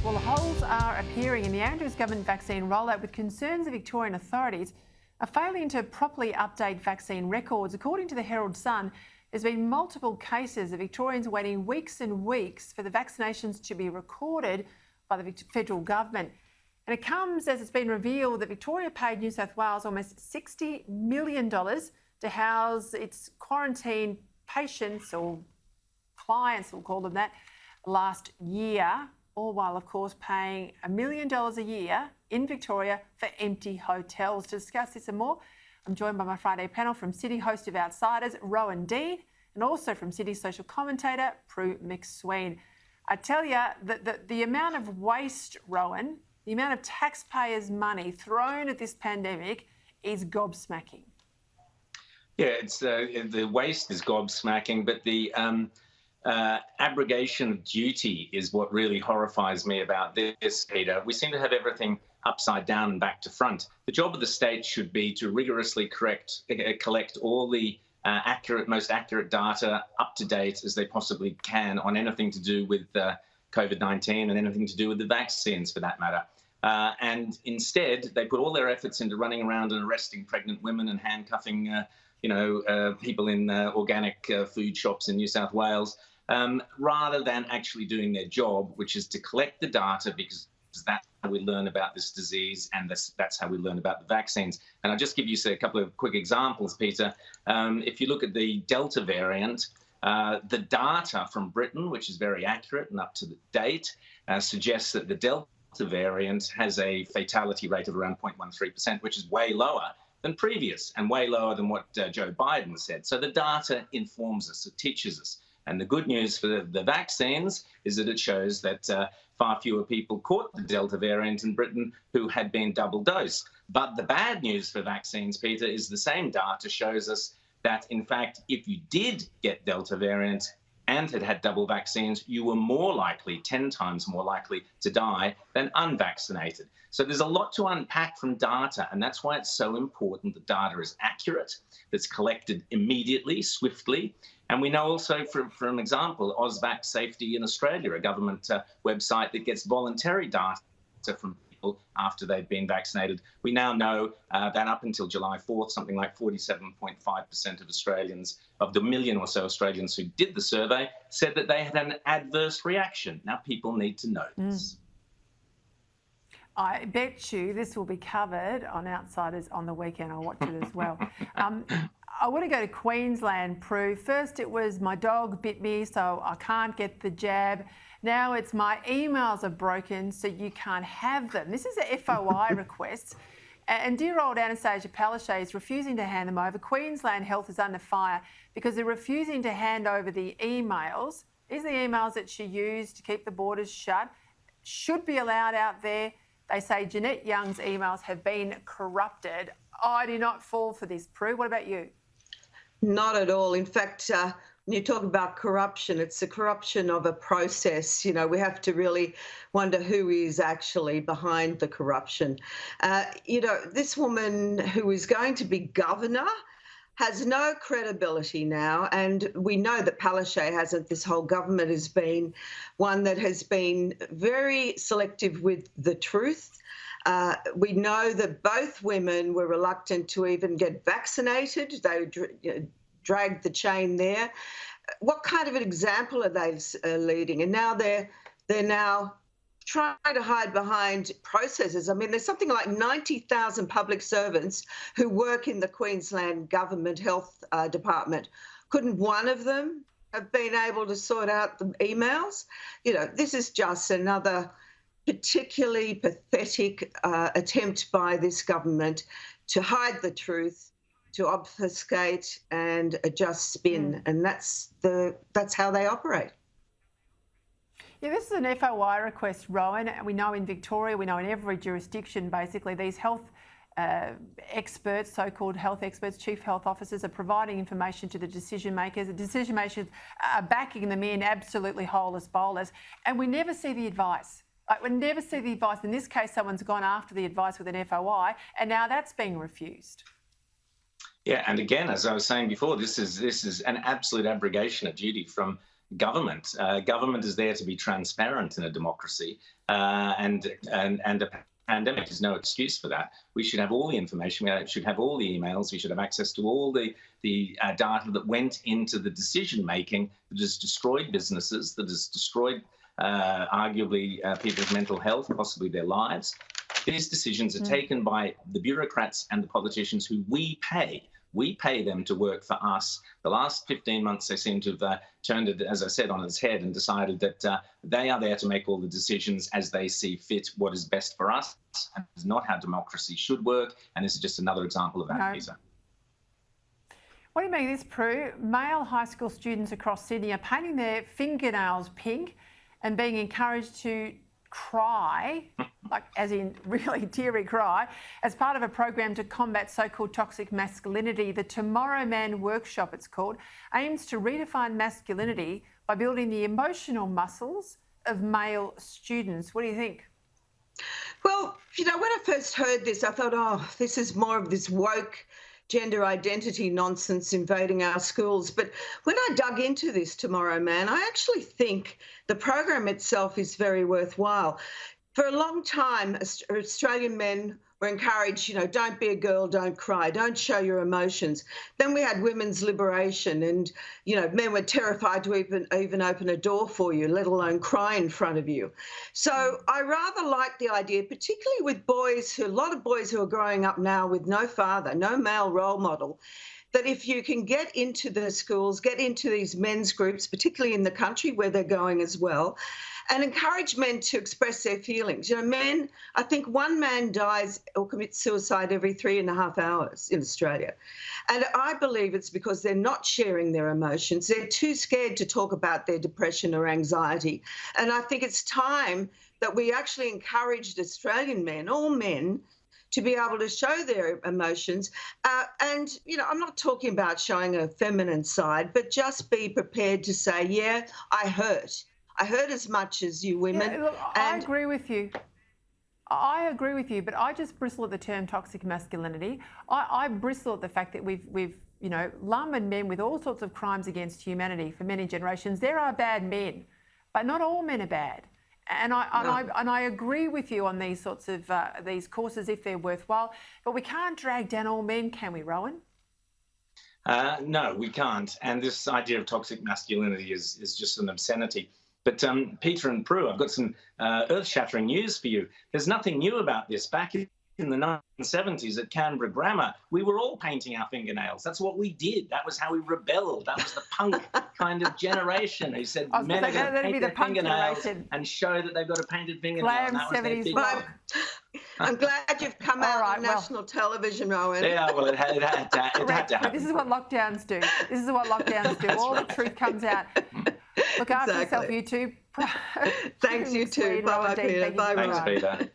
Well, holes are appearing in the Andrews government vaccine rollout, with concerns the Victorian authorities are failing to properly update vaccine records. According to the Herald Sun, there's been multiple cases of Victorians waiting weeks and weeks for the vaccinations to be recorded by the federal government. And it comes as it's been revealed that Victoria paid New South Wales almost $60 million to house its quarantine patients, or clients, we'll call them that, last year, all while, of course, paying $1 million a year in Victoria for empty hotels. To discuss this and more, I'm joined by my Friday panel from City host of Outsiders, Rowan Dean, and also from City social commentator, Prue MacSween. I tell you that the amount of waste, Rowan, the amount of taxpayers' money thrown at this pandemic is gobsmacking. Yeah, it's the waste is gobsmacking, but the abrogation of duty is what really horrifies me about this, Peter. We seem to have everything upside down and back to front. The job of the state should be to rigorously collect all the most accurate data up to date as they possibly can on anything to do with COVID-19 and anything to do with the vaccines, for that matter. And instead, they put all their efforts into running around and arresting pregnant women and handcuffing people in organic food shops in New South Wales, rather than actually doing their job, which is to collect the data, because that's how we learn about this disease, and that's how we learn about the vaccines. And I'll just give you a couple of quick examples, Peter. If you look at the Delta variant, the data from Britain, which is very accurate and up to date, suggests that the Delta variant has a fatality rate of around 0.13%, which is way lower than previous and way lower than what Joe Biden said. So the data informs us, it teaches us. And the good news for the vaccines is that it shows that far fewer people caught the Delta variant in Britain who had been double dosed. But the bad news for vaccines, Peter, is the same data shows us that, in fact, if you did get Delta variant and had double vaccines, you were more likely, 10 times more likely, to die than unvaccinated. So there's a lot to unpack from data, and that's why it's so important that data is accurate, that's collected immediately, swiftly. And we know also, for an example, Ausvac Safety in Australia, a government website that gets voluntary data from people after they've been vaccinated. We now know that up until July 4th, something like 47.5% of Australians, of the million or so Australians who did the survey, said that they had an adverse reaction. Now people need to know this. I bet you this will be covered on Outsiders on the weekend. I'll watch it as well. I want to go to Queensland, Prue. First it was my dog bit me, so I can't get the jab. Now it's my emails are broken, so you can't have them. This is a FOI request. And dear old Anastasia Palaszczuk is refusing to hand them over. Queensland Health is under fire because they're refusing to hand over the emails. These are the emails that she used to keep the borders shut. Should be allowed out there. They say Jeanette Young's emails have been corrupted. I do not fall for this, Prue. What about you? Not at all. In fact, when you talk about corruption, it's the corruption of a process. You know, we have to really wonder who is actually behind the corruption. This woman who is going to be governor has no credibility now, and we know that Palaszczuk hasn't. This whole government has been one that has been very selective with the truth. We know that both women were reluctant to even get vaccinated. They dragged the chain there. What kind of an example are they leading? And now they're now trying to hide behind processes. I mean, there's something like 90,000 public servants who work in the Queensland Government Health Department. Couldn't one of them have been able to sort out the emails? You know, this is just another particularly pathetic attempt by this government to hide the truth, to obfuscate and just spin, and that's how they operate. Yeah, this is an FOI request, Rowan. We know in Victoria, we know in every jurisdiction, basically, these health experts, so-called health experts, chief health officers, are providing information to the decision makers. The decision makers are backing them in absolutely whole as bowlers, and we never see the advice. Like, we never see the advice. In this case, someone's gone after the advice with an FOI, and now that's being refused. Yeah, and again, as I was saying before, this is an absolute abrogation of duty from government. Government is there to be transparent in a democracy, and a pandemic is no excuse for that. We should have all the information. We should have all the emails. We should have access to all the data that went into the decision making that has destroyed businesses, that has destroyed arguably people's mental health, possibly their lives. These decisions are taken by the bureaucrats and the politicians who we pay. We pay them to work for us. The last 15 months, they seem to have turned it, as I said, on its head and decided that they are there to make all the decisions as they see fit, what is best for us. And it's not how democracy should work. And this is just another example of that, Peter. What do you make of this, Prue? Male high school students across Sydney are painting their fingernails pink and being encouraged to cry, like as in really teary cry, as part of a program to combat so-called toxic masculinity. The Tomorrow Man Workshop, it's called, aims to redefine masculinity by building the emotional muscles of male students. What do you think? Well, when I first heard this, I thought, oh, this is more of this woke gender identity nonsense invading our schools. But when I dug into this Tomorrow Man, I actually think the program itself is very worthwhile. For a long time, Australian men were encouraged, don't be a girl, don't cry, don't show your emotions. Then we had women's liberation and, men were terrified to even open a door for you, let alone cry in front of you. So I rather like the idea, particularly with a lot of boys who are growing up now with no father, no male role model, that if you can get into the schools, get into these men's groups, particularly in the country where they're going as well, and encourage men to express their feelings. Men, I think one man dies or commits suicide every 3.5 hours in Australia. And I believe it's because they're not sharing their emotions. They're too scared to talk about their depression or anxiety. And I think it's time that we actually encouraged Australian men, all men, to be able to show their emotions. And I'm not talking about showing a feminine side, but just be prepared to say, yeah, I hurt. I hurt as much as you women. Yeah, look, I agree with you. I agree with you, but I just bristle at the term toxic masculinity. I bristle at the fact that we've lumbered men with all sorts of crimes against humanity for many generations. There are bad men, but not all men are bad. And I agree with you on these sorts of these courses if they're worthwhile. But we can't drag down all men, can we, Rowan? No, we can't. And this idea of toxic masculinity is just an obscenity. But Peter and Prue, I've got some earth-shattering news for you. There's nothing new about this. Back in the 1970s at Canberra Grammar, we were all painting our fingernails. That's what we did. That was how we rebelled. That was the punk kind of generation who said men are going to paint their fingernails and show that they've got a painted fingernail. Glam 70s. I'm glad you've come out on national television, Rowan. Yeah, well, it had to happen. This is what lockdowns do. This is what lockdowns do. All right. The truth comes out. Look after yourself, you two. Thanks, you too. Bye-bye, Peter. Bye, Thanks, Peter.